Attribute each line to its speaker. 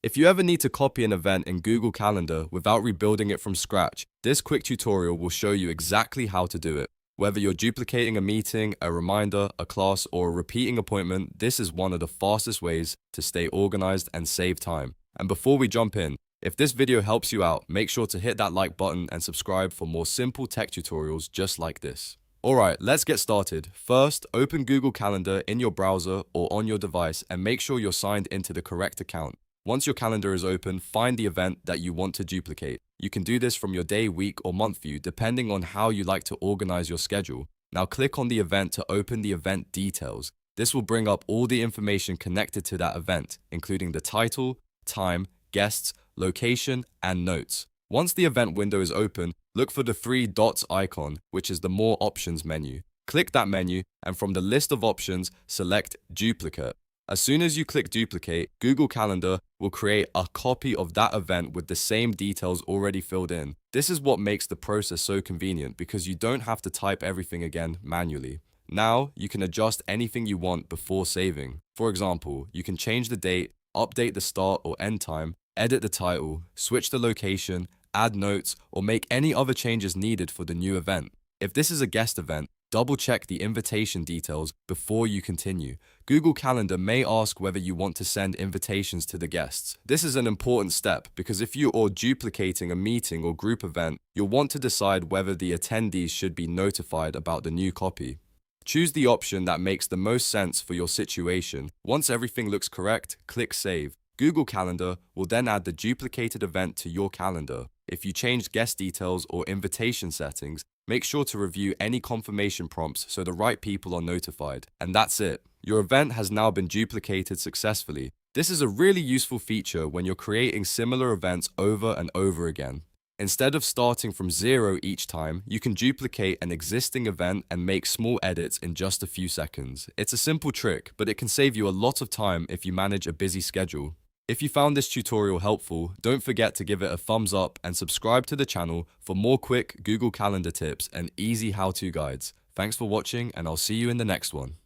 Speaker 1: If you ever need to copy an event in Google Calendar without rebuilding it from scratch, this quick tutorial will show you exactly how to do it. Whether you're duplicating a meeting, a reminder, a class, or a repeating appointment, this is one of the fastest ways to stay organized and save time. And before we jump in, if this video helps you out, make sure to hit that like button and subscribe for more simple tech tutorials just like this. Alright, let's get started. First, open Google Calendar in your browser or on your device and make sure you're signed into the correct account. Once your calendar is open, find the event that you want to duplicate. You can do this from your day, week, or month view, depending on how you like to organize your schedule. Now click on the event to open the event details. This will bring up all the information connected to that event, including the title, time, guests, location, and notes. Once the event window is open, look for the three dots icon, which is the More Options menu. Click that menu, and from the list of options, select Duplicate. As soon as you click Duplicate, Google Calendar will create a copy of that event with the same details already filled in. This is what makes the process so convenient because you don't have to type everything again manually. Now, you can adjust anything you want before saving. For example, you can change the date, update the start or end time, edit the title, switch the location, add notes, or make any other changes needed for the new event. If this is a guest event, double-check the invitation details before you continue. Google Calendar may ask whether you want to send invitations to the guests. This is an important step because if you are duplicating a meeting or group event, you'll want to decide whether the attendees should be notified about the new copy. Choose the option that makes the most sense for your situation. Once everything looks correct, click Save. Google Calendar will then add the duplicated event to your calendar. If you changed guest details or invitation settings, make sure to review any confirmation prompts so the right people are notified. And that's it. Your event has now been duplicated successfully. This is a really useful feature when you're creating similar events over and over again. Instead of starting from zero each time, you can duplicate an existing event and make small edits in just a few seconds. It's a simple trick, but it can save you a lot of time if you manage a busy schedule. If you found this tutorial helpful, don't forget to give it a thumbs up and subscribe to the channel for more quick Google Calendar tips and easy how-to guides. Thanks for watching, and I'll see you in the next one.